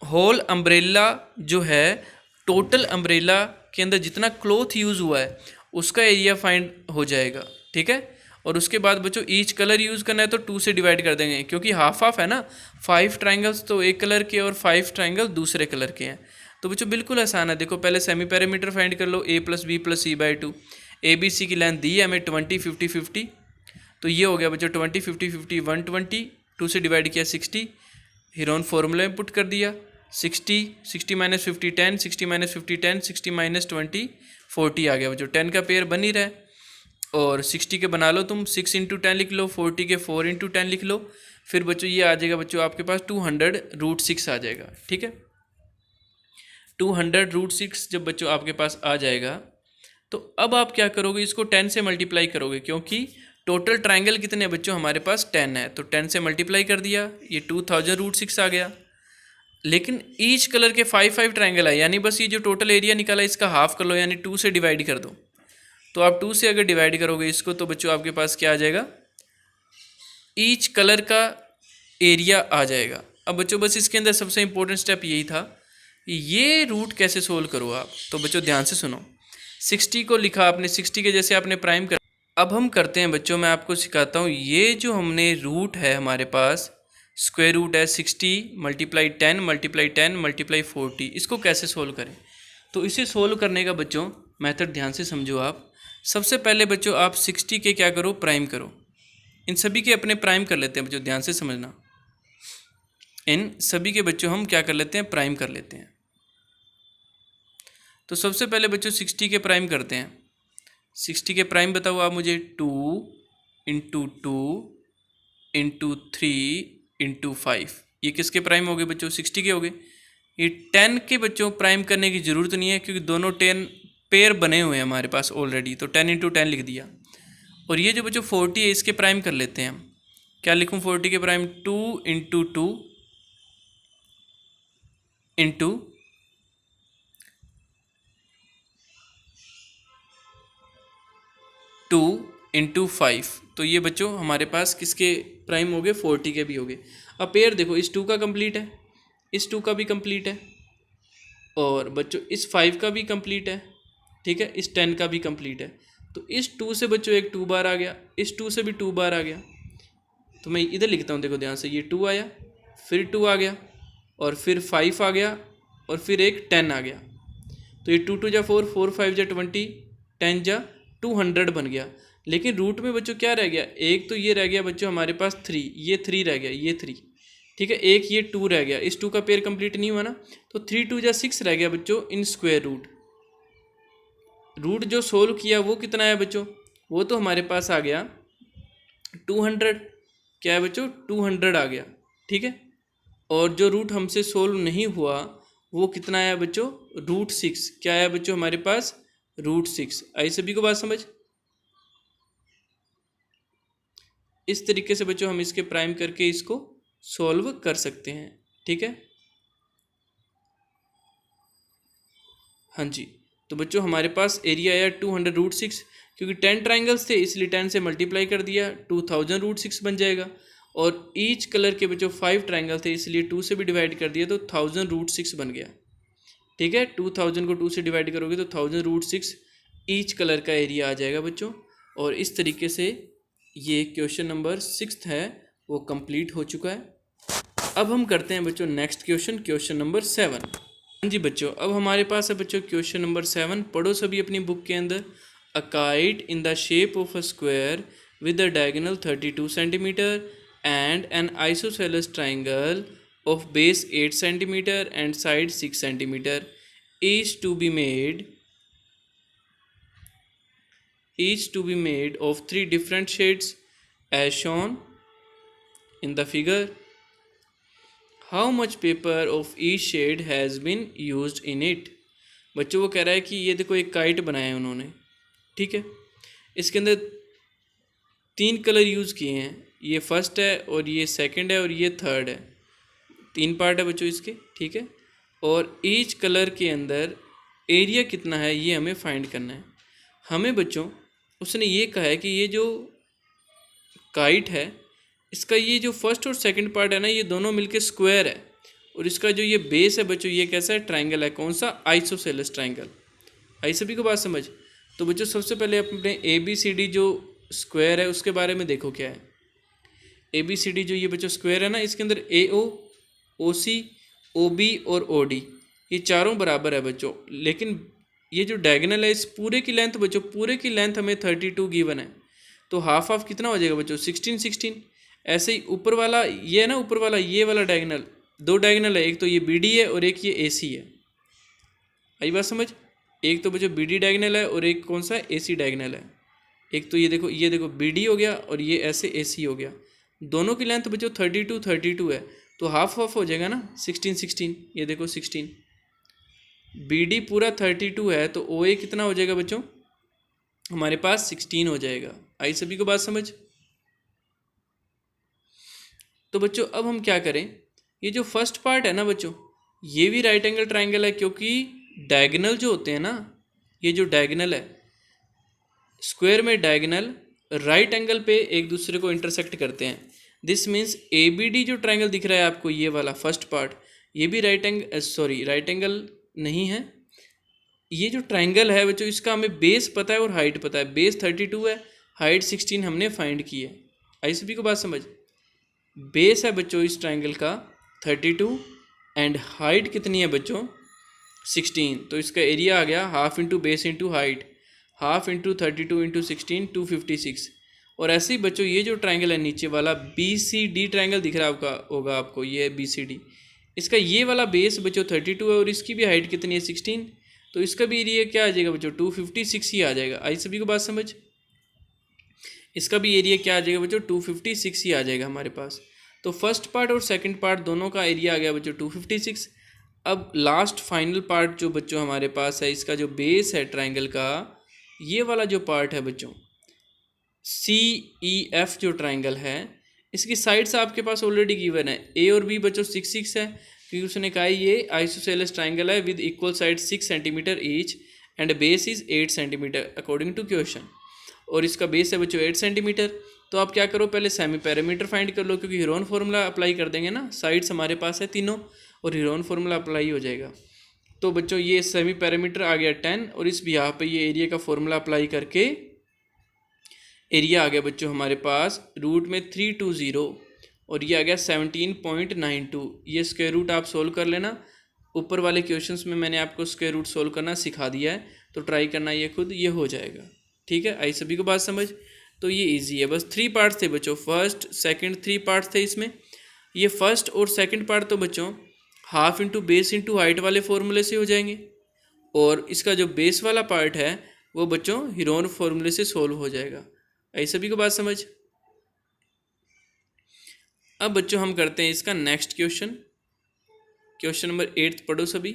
होल अम्ब्रेला जो है, टोटल अम्ब्रेला के अंदर जितना क्लॉथ यूज़ हुआ है उसका एरिया फाइंड हो जाएगा। ठीक है, और उसके बाद बच्चों ईच कलर यूज़ करना है तो 2 से डिवाइड कर देंगे, क्योंकि हाफ हाफ है ना, 5 ट्राइंगल्स तो एक कलर के और 5 ट्राइंगल दूसरे कलर के हैं। तो बच्चों बिल्कुल आसान है। देखो पहले सेमी पैरामीटर फाइंड कर लो, a+b+c/2। ए बी सी की लेंथ दी है हमें 20 50 50, तो ये हो गया बच्चों 20 50 50 120, 2 से डिवाइड किया 60, हीरोन फॉर्मूला में पुट कर दिया 60 60 - 50 10, 60 - 50 10, 60 - 20 40 आ गया बच्चों। 10 का पेयर बन ही रहा है, और 60 के बना लो तुम, 6 × 10 लिख लो, 40 के 4 × 10 लिख लो, फिर बच्चों ये आ जाएगा बच्चों आपके पास 200√6 आ जाएगा। ठीक है, 200√6 जब बच्चों आपके पास आ जाएगा तो अब आप क्या करोगे, इसको 10 से मल्टीप्लाई करोगे, क्योंकि टोटल ट्राइंगल कितने हैं बच्चों हमारे पास 10 है, तो 10 से मल्टीप्लाई कर दिया, ये 2000√6 आ गया। लेकिन ईच कलर के 5 ट्राइंगल है, यानी बस ये जो टोटल एरिया निकाला इसका हाफ कर लो, यानी 2 से डिवाइड कर दो। तो आप 2 से अगर डिवाइड करोगे इसको तो बच्चों आपके पास क्या आ जाएगा, ईच कलर का एरिया आ जाएगा। अब बच्चों बस इसके अंदर सबसे इंपॉर्टेंट स्टेप यही था, ये रूट कैसे सोल्व करो आप। तो बच्चों ध्यान से सुनो, 60 को लिखा आपने, 60 के जैसे आपने प्राइम कर। अब हम करते हैं बच्चों, मैं आपको सिखाता हूँ, ये जो हमने रूट है हमारे पास, स्क्वायर रूट है 60 × 10 × 10 × 40, इसको कैसे सोल्व करें। तो इसे सोल्व करने का बच्चों मेथड ध्यान से समझो आप। सबसे पहले बच्चों आप 60 के क्या करो, प्राइम करो। इन सभी के अपने प्राइम कर लेते हैं बच्चों, ध्यान से समझना। इन सभी के बच्चों हम क्या कर लेते हैं, प्राइम कर लेते हैं। तो सबसे पहले बच्चों 60 के प्राइम करते हैं। 60 के प्राइम बताओ आप मुझे, 2 × 2 × 3 × 5, ये किसके प्राइम हो गए बच्चों, 60 के हो गए। ये 10 के बच्चों प्राइम करने की ज़रूरत नहीं है, क्योंकि दोनों 10 पेयर बने हुए हैं हमारे पास ऑलरेडी, तो 10 × 10 लिख दिया। और ये जो बच्चों 40 है इसके प्राइम कर लेते हैं हम। क्या लिखूं 40 के प्राइम, 2 × 2 × 2 × 5, तो ये बच्चों हमारे पास किसके प्राइम हो गए, 40 के भी हो गए। अब पेयर देखो, इस 2 का कंप्लीट है, इस 2 का भी कंप्लीट है, और बच्चों इस 5 का भी कंप्लीट है। ठीक है, इस 10 का भी कंप्लीट है। तो इस 2 से बच्चों एक 2 बार आ गया, इस 2 से भी 2 बार आ गया। तो मैं इधर लिखता हूँ, देखो ध्यान से, ये 2 आया, फिर 2 आ गया, और फिर 5 आ गया, और फिर एक 10 आ गया। तो ये 2 × 2 = 4, 4 × 5 = 20, 10 × 200 बन गया। लेकिन रूट में बच्चों क्या रह गया, एक तो ये रह गया बच्चों हमारे पास 3, ये 3 रह गया, ये 3। ठीक है, एक ये 2 रह गया, इस 2 का पेयर कंप्लीट नहीं हुआ ना, तो 3 × 2 = 6 रह गया बच्चों इन स्क्वायर रूट। रूट जो सोल्व किया वो कितना है बच्चों, वो तो हमारे पास आ गया 200। क्या है बच्चों, 200 आ गया। ठीक है, और जो रूट हमसे सोल्व नहीं हुआ वो कितना आया बच्चों, √6। क्या आया बच्चों हमारे पास, √6। आई सभी को बात समझ। इस तरीके से बच्चों हम इसके प्राइम करके इसको सॉल्व कर सकते हैं। ठीक है, हाँ जी। तो बच्चों हमारे पास एरिया आया 200√6, क्योंकि 10 ट्राइंगल्स थे इसलिए 10 से मल्टीप्लाई कर दिया, 2000√6 बन जाएगा। और ईच कलर के बच्चों 5 ट्राइंगल थे इसलिए 2 से भी डिवाइड कर दिया, तो 1000√6 बन गया। ठीक है, 2000 को 2 से डिवाइड करोगे तो 1000√6 ईच कलर का एरिया आ जाएगा बच्चों। और इस तरीके से ये क्वेश्चन नंबर 6 है वो कंप्लीट हो चुका है। अब हम करते हैं बच्चों नेक्स्ट क्वेश्चन, क्वेश्चन नंबर 7। जी बच्चों, अब हमारे पास है बच्चों क्वेश्चन नंबर 7। पढ़ो सभी अपनी बुक के अंदर। A kite in the shape of a square with a diagonal 32 centimetre and an isosceles triangle of base 8 centimeter and side 6 centimeter each to be made of 3 different shades as shown in the figure. How much paper of each shade has been used in it? बच्चों वो कह रहा है कि ये देखो एक kite बनाया है उन्होंने। ठीक है, इसके अंदर 3 कलर यूज़ किए हैं, ये फर्स्ट है और ये सेकंड है और ये थर्ड है। 3 पार्ट है बच्चों इसके। ठीक है, और ईच कलर के अंदर एरिया कितना है ये हमें फाइंड करना है। हमें बच्चों उसने ये कहा है कि ये जो काइट है, इसका ये जो फर्स्ट और सेकंड पार्ट है ना, ये दोनों मिलके स्क्वायर है, और इसका जो ये बेस है बच्चों, ये कैसा है, ट्रायंगल है। कौन सा, आइसोसेलेस ट्रायंगल। आई सभी को बात समझ। तो बच्चों सबसे पहले अपने ABCD जो स्क्वायर है उसके बारे में देखो क्या है। ABCD जो ये बच्चों स्क्वायर है ना, इसके अंदर AO, OC, OB और OD ये चारों बराबर है बच्चों, लेकिन ये जो डायगोनल है इस पूरे की लेंथ बच्चों, पूरे की लेंथ हमें 32 गिवन है, तो हाफ हाफ कितना हो जाएगा बच्चों, 16 16। ऐसे ही ऊपर वाला ये है ना, ऊपर वाला ये वाला डायगोनल, दो डायगोनल है, एक तो ये BD है और एक ये AC है। आई बात समझ। एक तो बच्चों BD डायगोनल है और एक कौन सा है, AC डायगोनल है। एक तो ये देखो BD हो गया और ये ऐसे AC हो गया। दोनों की लेंथ बच्चों 32 32 है, तो हाफ हाफ हो जाएगा ना, 16 16। ये देखो 16, BD पूरा 32 है, तो OA कितना हो जाएगा बच्चों, हमारे पास 16 हो जाएगा। आई सभी को बात समझ। तो बच्चों अब हम क्या करें, ये जो फर्स्ट पार्ट है ना बच्चों, ये भी राइट एंगल ट्रायंगल है, क्योंकि डायगोनल जो होते हैं ना, ये जो डायगोनल है, स्क्वायर में डायगोनल राइट एंगल पे एक दूसरे को इंटरसेक्ट करते हैं। दिस मीन्स ABD जो ट्रायंगल दिख रहा है आपको, ये वाला फर्स्ट पार्ट, ये भी राइट एंगल नहीं है। ये जो ट्रायंगल है बच्चों, इसका हमें बेस पता है और हाइट पता है। बेस 32 है, हाइट 16 हमने फाइंड की है। आई सभी को बात समझ। बेस है बच्चों इस ट्रायंगल का 32 एंड हाइट कितनी है बच्चों, 16। तो इसका एरिया आ गया half into base into height, half into 32 into 16, 256। और ऐसे ही बच्चों ये जो ट्रायंगल है नीचे वाला BCD ट्रायंगल दिख रहा होगा आपको, ये है BCD। इसका ये वाला बेस बच्चों 32 है और इसकी भी हाइट कितनी है, 16। तो इसका भी एरिया क्या आ जाएगा बच्चों, 256 ही आ जाएगा। आई सभी को बात समझ। इसका भी एरिया क्या आ जाएगा बच्चों, 256 ही आ जाएगा हमारे पास। तो फर्स्ट पार्ट और सेकंड पार्ट दोनों का एरिया आ गया बच्चों 256। अब लास्ट फाइनल पार्ट जो बच्चों हमारे पास है, इसका जो बेस है ट्रायंगल का, ये वाला जो पार्ट है बच्चों, CEF जो ट्रायंगल है, इसकी साइड्स आपके पास ऑलरेडी गिवन है। A और B बच्चों 6 6 है, क्योंकि उसने कहा ये आइसोसेलेस ट्रायंगल है with equal side 6 centimetre each and base is 8 centimetre according to question. और इसका बेस है बच्चों 8 सेंटीमीटर। तो आप क्या करो, पहले सेमी पैरामीटर फाइंड कर लो, क्योंकि हीरोन फार्मूला अप्लाई कर देंगे ना, साइड्स हमारे पास है तीनों और हीरोन फार्मूला अप्लाई हो जाएगा। तो बच्चों ये सेमी पैरामीटर आ गया 10, और इस भी यहाँ पे ये एरिया का फॉर्मूला अप्लाई करके एरिया आ गया बच्चों हमारे पास रूट में 320 और ये आ गया 17.92। ये स्क्वायर रूट आप सोल्व कर लेना, ऊपर वाले क्वेश्चंस में मैंने आपको स्क्वायर रूट सोल्व करना सिखा दिया है, तो ट्राई करना ये खुद, ये हो जाएगा। ठीक है, आई सभी को बात समझ। तो ये इजी है, बस 3 पार्ट्स थे बच्चों, फर्स्ट सेकंड 3 पार्ट्स थे इसमें। ये फर्स्ट और सेकंड पार्ट तो बच्चों half into base into height वाले फॉर्मूले से हो जाएंगे, और इसका जो बेस वाला पार्ट है वो बच्चों हीरोन फॉर्मूले से सोल्व हो जाएगा। आई सभी को बात समझ। अब बच्चों हम करते हैं इसका नेक्स्ट क्वेश्चन, क्वेश्चन नंबर 8 पढ़ो सभी।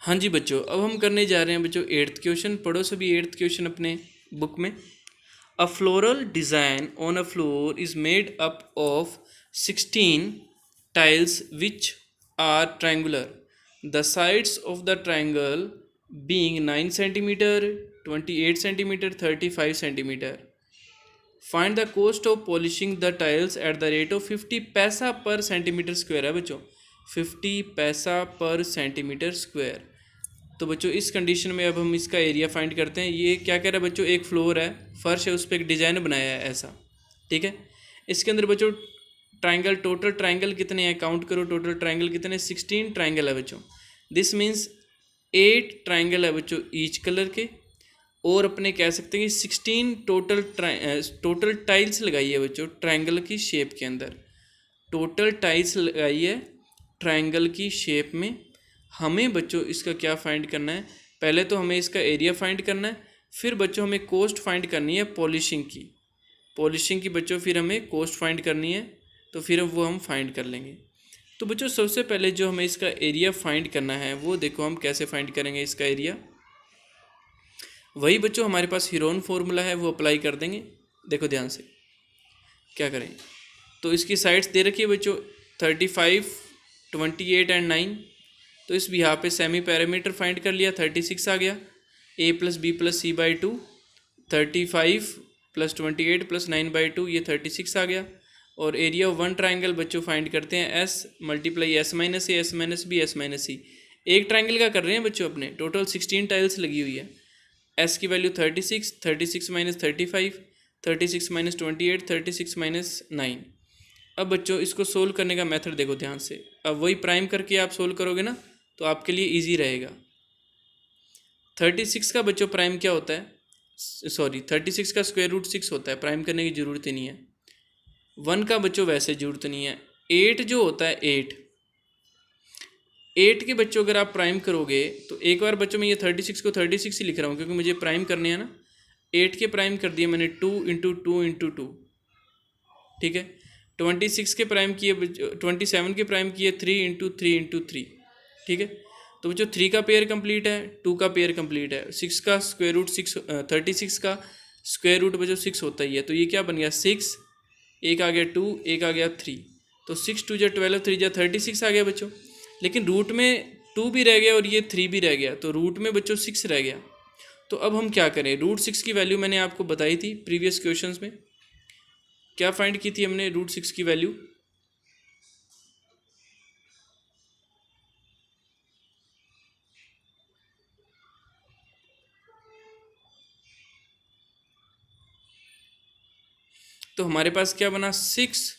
हाँ जी बच्चों, अब हम करने जा रहे हैं बच्चों 8th क्वेश्चन। पढ़ो सभी 8th क्वेश्चन अपने बुक में। A floral design on a floor is made up of 16 tiles which are triangular. The sides of the triangle being 9 centimeter, 28 centimeter, 35 centimeter. Find the cost of polishing the tiles at the rate of 50 पैसा पर centimetre square है बच्चों, 50 पैसा पर centimetre square. तो बच्चों इस condition में अब हम इसका एरिया फाइंड करते हैं। ये क्या कह रहा है बच्चों, एक फ्लोर है, फर्श है, उस पर एक डिज़ाइन बनाया है ऐसा, ठीक है। इसके अंदर बच्चों ट्राइंगल, टोटल ट्राइंगल कितने हैं, काउंट करो टोटल ट्राइंगल कितने, 16 ट्राइंगल है बच्चों। दिस मीन्स 8 ट्राइंगल है बच्चों ईच कलर के, और अपने कह सकते हैं कि 16 टोटल टाइल्स लगाई है बच्चों ट्रायंगल की शेप के अंदर। टोटल टाइल्स लगाई है ट्रायंगल की शेप में। हमें बच्चों इसका क्या फाइंड करना है, पहले तो हमें इसका एरिया फाइंड करना है, फिर बच्चों हमें कोस्ट फाइंड करनी है पॉलिशिंग की बच्चों, फिर हमें कोस्ट फाइंड करनी है, तो फिर वो हम फाइंड कर लेंगे। तो बच्चों सबसे पहले जो हमें इसका एरिया फाइंड करना है वो देखो हम कैसे फाइंड करेंगे इसका एरिया। वही बच्चों हमारे पास हीरोन फॉर्मूला है वो अप्लाई कर देंगे। देखो ध्यान से क्या करें, तो इसकी साइड्स दे रखी है बच्चों 35, 28 एंड 9। तो इस यहाँ पे सेमी पैरामीटर फाइंड कर लिया, 36 आ गया। a + b + c / 2, 35 + 28 + 9/2 ये 36 आ गया। और एरिया ऑफ वन ट्राइंगल बच्चों फाइंड करते हैं s × s - a s - b s - c। एक ट्राइंगल का कर रहे हैं बच्चों अपने, टोटल 16 टाइल्स लगी हुई है। s की वैल्यू 36, 36 - 35, 36 - 28, 36 - 9। अब बच्चों इसको सोल्व करने का मेथड देखो ध्यान से। अब वही प्राइम करके आप सोल्व करोगे ना तो आपके लिए इजी रहेगा। 36 का बच्चों प्राइम क्या होता है, 36 का √6 होता है, प्राइम करने की ज़रूरत ही नहीं है। 1 का बच्चों वैसे ज़रूरत नहीं है। 8 जो होता है 8 के बच्चों अगर आप प्राइम करोगे तो एक बार बच्चों मैं ये 36 को 36 ही लिख रहा हूँ क्योंकि मुझे प्राइम करने हैं ना। 8 के प्राइम कर दिए मैंने 2 × 2 × 2, ठीक है। 26 के प्राइम किए, 27 के प्राइम किए 3 × 3 × 3, ठीक है। तो बच्चों 3 का पेयर कंप्लीट है, 2 का पेयर कंप्लीट है, 6 का √6, 36 का स्क्वायर रूट बच्चों 6 होता ही है। तो ये क्या बन गया 6, एक आ गया 2, एक आ गया 3, तो 6 × 2 = 12, 3 × 36 आ गया बच्चों। लेकिन रूट में 2 भी रह गया और ये 3 भी रह गया, तो रूट में बच्चों 6 रह गया। तो अब हम क्या करें, √6 की वैल्यू मैंने आपको बताई थी प्रीवियस क्वेश्चंस में। क्या फाइंड की थी हमने √6 की वैल्यू, तो हमारे पास क्या बना 6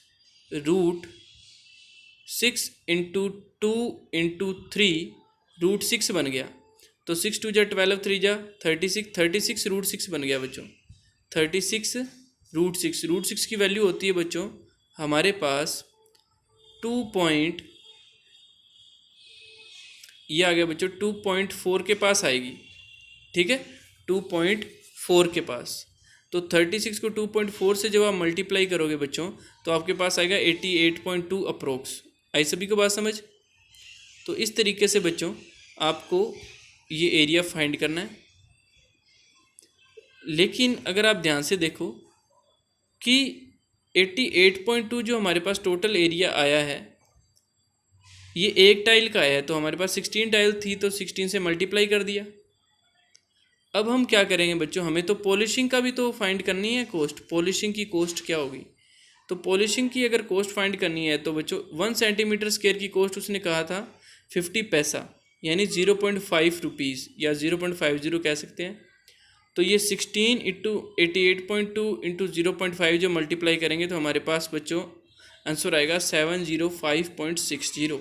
√6 × 2 × 3 √6 बन गया। तो 6 × 2 = 12, 3 × 36, 36 √6 बन गया बच्चों। 36 √6 की वैल्यू होती है बच्चों हमारे पास 2 ये आ गया बच्चों 2.4 के पास आएगी, ठीक है, 2.4 के पास। तो 36 को 2.4 से जब आप मल्टीप्लाई करोगे बच्चों तो आपके पास आएगा 88.2 अप्रोक्स। आई सभी को बात समझ। तो इस तरीके से बच्चों आपको ये एरिया फाइंड करना है। लेकिन अगर आप ध्यान से देखो कि 88.2 जो हमारे पास टोटल एरिया आया है ये एक टाइल का आया है, तो हमारे पास 16 टाइल थी तो 16 से मल्टीप्लाई कर दिया। अब हम क्या करेंगे बच्चों, हमें तो पॉलिशिंग का भी तो फाइंड करनी है कोस्ट। पॉलिशिंग की कोस्ट क्या होगी, तो पॉलिशिंग की अगर कोस्ट फाइंड करनी है तो बच्चों 1 सेंटीमीटर स्क्वायर की कोस्ट उसने कहा था 50 पैसा, यानी 0.5 रुपीज़ या 0.50 कह सकते हैं। तो ये 16 × 88.2 × 0.5 जो मल्टीप्लाई करेंगे तो हमारे पास बच्चों आंसर आएगा 705.60।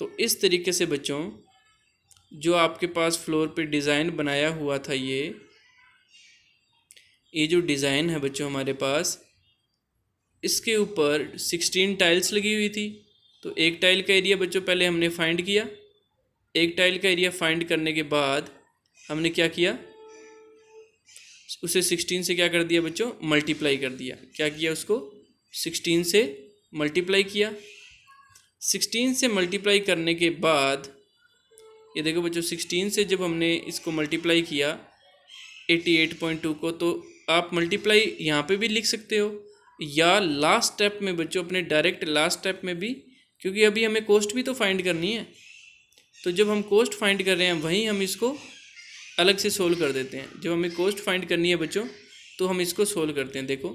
तो इस तरीके से बच्चों जो आपके पास फ्लोर पे डिज़ाइन बनाया हुआ था ये जो डिज़ाइन है बच्चों हमारे पास, इसके ऊपर 16 टाइल्स लगी हुई थी। तो एक टाइल का एरिया बच्चों पहले हमने फाइंड किया। एक टाइल का एरिया फाइंड करने के बाद हमने क्या किया, उसे 16 से क्या कर दिया बच्चों, मल्टीप्लाई कर दिया। क्या किया, उसको 16 से मल्टीप्लाई किया। 16 से मल्टीप्लाई करने के बाद ये देखो बच्चों 16 से जब हमने इसको मल्टीप्लाई किया 88.2 को, तो आप मल्टीप्लाई यहाँ पे भी लिख सकते हो या लास्ट स्टेप में बच्चों अपने डायरेक्ट लास्ट स्टेप में भी, क्योंकि अभी हमें कोस्ट भी तो फाइंड करनी है। तो जब हम कोस्ट फाइंड कर रहे हैं वहीं हम इसको अलग से सोल्व कर देते हैं। जब हमें कोस्ट फाइंड करनी है बच्चों तो हम इसको सोल्व करते हैं। देखो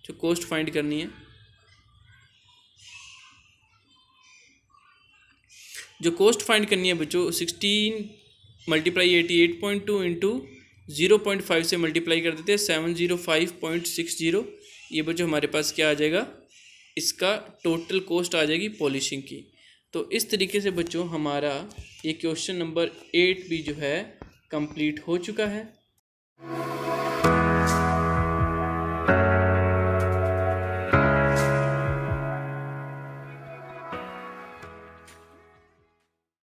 जो कोस्ट फाइंड करनी है, जो कोस्ट फाइंड करनी है बच्चों 16 × 88.2 × 0.5 से मल्टीप्लाई कर देते हैं 705.60। ये बच्चों हमारे पास क्या आ जाएगा, इसका टोटल कॉस्ट आ जाएगी पॉलिशिंग की। तो इस तरीके से बच्चों हमारा ये क्वेश्चन नंबर 8 भी जो है कंप्लीट हो चुका है।